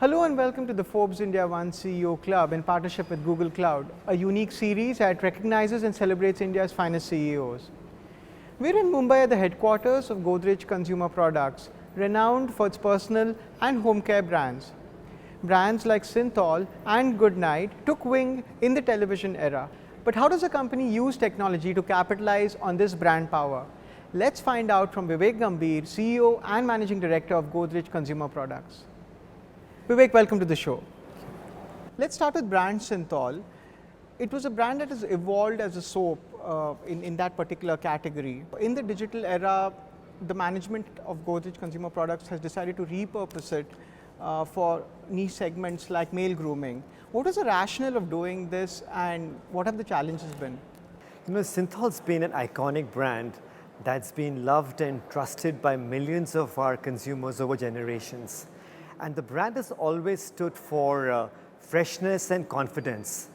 Hello and welcome to the Forbes India One CEO Club in partnership with Google Cloud, a unique series that recognizes and celebrates India's finest CEOs. We're in Mumbai at the headquarters of Godrej Consumer Products, renowned for its personal and home care brands. Brands like Synthol and Goodnight took wing in the television era. But how does a company use technology to capitalize on this brand power? Let's find out from Vivek Gambhir, CEO and Managing Director of Godrej Consumer Products. Vivek, welcome to the show. Let's start with brand Synthol. It was a brand that has evolved as a soap in that particular category. In the digital era, the management of Godrej Consumer Products has decided to repurpose it for niche segments like male grooming. What is the rationale of doing this and what have the challenges been? Synthol's been an iconic brand that's been loved and trusted by millions of our consumers over generations. And the brand has always stood for freshness and confidence.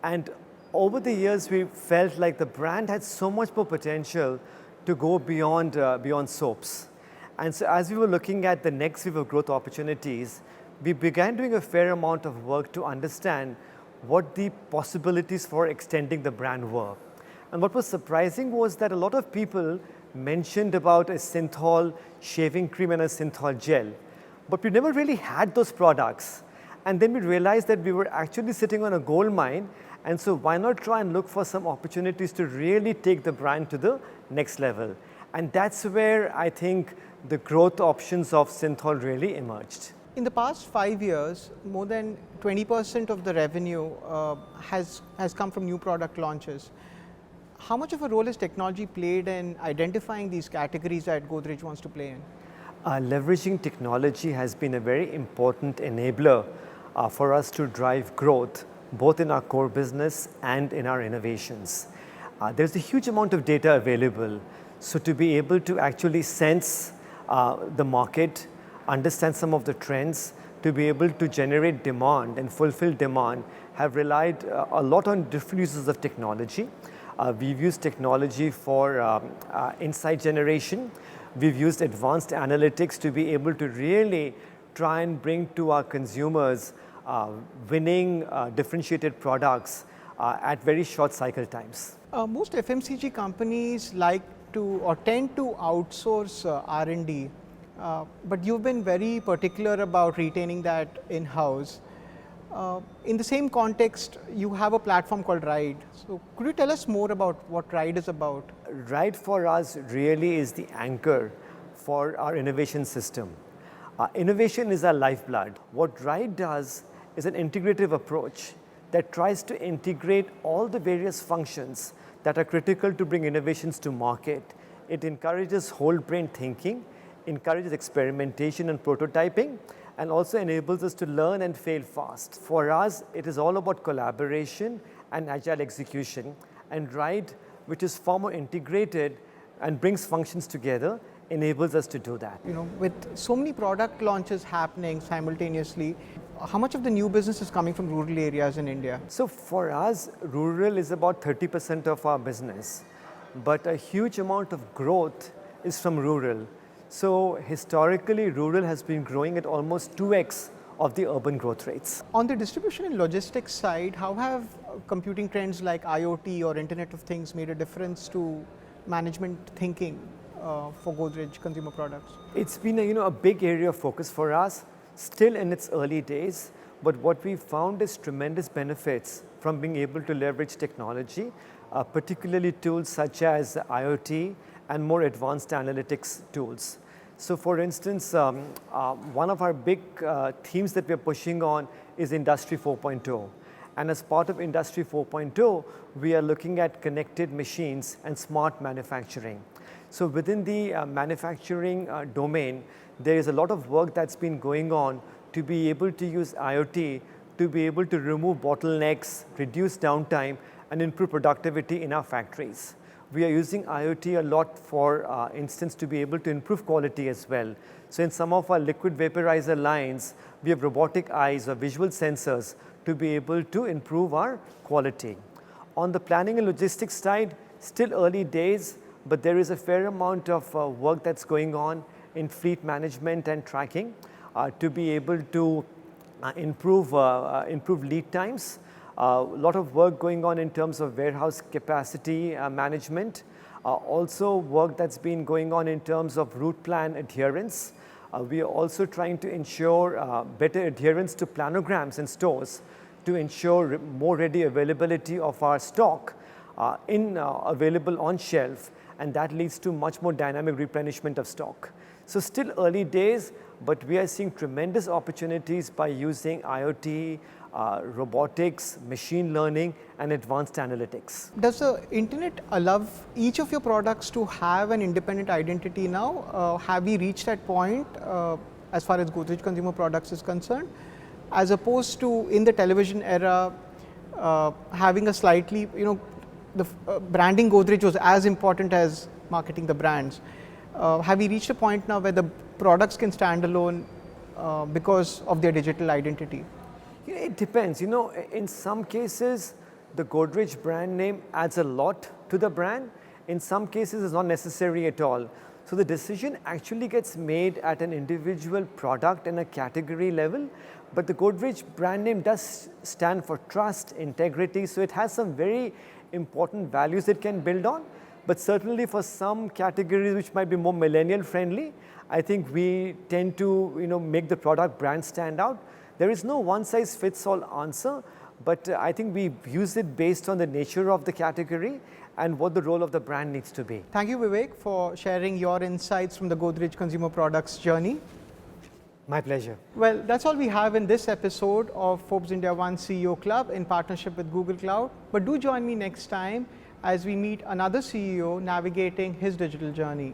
And over the years, we felt like the brand had so much more potential to go beyond soaps. And so as we were looking at the next wave of growth opportunities, we began doing a fair amount of work to understand what the possibilities for extending the brand were. And what was surprising was that a lot of people mentioned about a Synthol shaving cream and a Synthol gel. But we never really had those products. And then we realized that we were actually sitting on a gold mine. And so why not try and look for some opportunities to really take the brand to the next level? And that's where I think the growth options of Synthol really emerged. In the past 5 years, more than 20% of the revenue has come from new product launches. How much of a role has technology played in identifying these categories that Godrej wants to play in? Leveraging technology has been a very important enabler for us to drive growth, both in our core business and in our innovations. There's a huge amount of data available. So to be able to actually sense the market, understand some of the trends, to be able to generate demand and fulfill demand, have relied a lot on different uses of technology. We've used technology for insight generation. We've used advanced analytics to be able to really try and bring to our consumers winning differentiated products at very short cycle times. Most FMCG companies like to or tend to outsource R&D, but you've been very particular about retaining that in-house. In the same context, you have a platform called Ride. So could you tell us more about what Ride is about? Ride for us really is the anchor for our innovation system. Innovation is our lifeblood. What Ride does is an integrative approach that tries to integrate all the various functions that are critical to bring innovations to market. It encourages whole brain thinking, encourages experimentation and prototyping, and also enables us to learn and fail fast. For us, it is all about collaboration and agile execution. And Ride, which is far more integrated and brings functions together, enables us to do that. With so many product launches happening simultaneously, how much of the new business is coming from rural areas in India? So for us, rural is about 30% of our business, but a huge amount of growth is from rural. So historically, rural has been growing at almost 2x of the urban growth rates. On the distribution and logistics side, how have computing trends like IoT or Internet of Things made a difference to management thinking for Godrej Consumer Products? It's been a big area of focus for us, still in its early days, but what we found is tremendous benefits from being able to leverage technology, particularly tools such as IoT and more advanced analytics tools. So for instance, one of our big themes that we're pushing on is Industry 4.0. And as part of Industry 4.0, we are looking at connected machines and smart manufacturing. So within the manufacturing domain, there is a lot of work that's been going on to be able to use IoT to be able to remove bottlenecks, reduce downtime, and improve productivity in our factories. We are using IoT a lot, for instance, to be able to improve quality as well. So in some of our liquid vaporizer lines, we have robotic eyes or visual sensors to be able to improve our quality. On the planning and logistics side, still early days, but there is a fair amount of work that's going on in fleet management and tracking to be able to improve lead times. A lot of work going on in terms of warehouse capacity management. Also work that's been going on in terms of route plan adherence. We are also trying to ensure better adherence to planograms in stores to ensure more ready availability of our stock available on shelf, and that leads to much more dynamic replenishment of stock. So still early days, but we are seeing tremendous opportunities by using IoT, robotics, machine learning, and advanced analytics. Does the internet allow each of your products to have an independent identity now? Have we reached that point as far as Godrej Consumer Products is concerned? As opposed to in the television era, having a slightly, the branding Godrej was as important as marketing the brands. Have we reached a point now where the products can stand alone because of their digital identity? It depends. In some cases, the Godrej brand name adds a lot to the brand. In some cases, it's not necessary at all. So the decision actually gets made at an individual product and a category level. But the Godrej brand name does stand for trust, integrity. So it has some very important values it can build on. But certainly for some categories which might be more millennial friendly, I think we tend to make the product brand stand out. There is no one size fits all answer, but I think we use it based on the nature of the category and what the role of the brand needs to be. Thank you, Vivek, for sharing your insights from the Godrej Consumer Products journey. My pleasure. Well, that's all we have in this episode of Forbes India One CEO Club in partnership with Google Cloud. But do join me next time as we meet another CEO navigating his digital journey.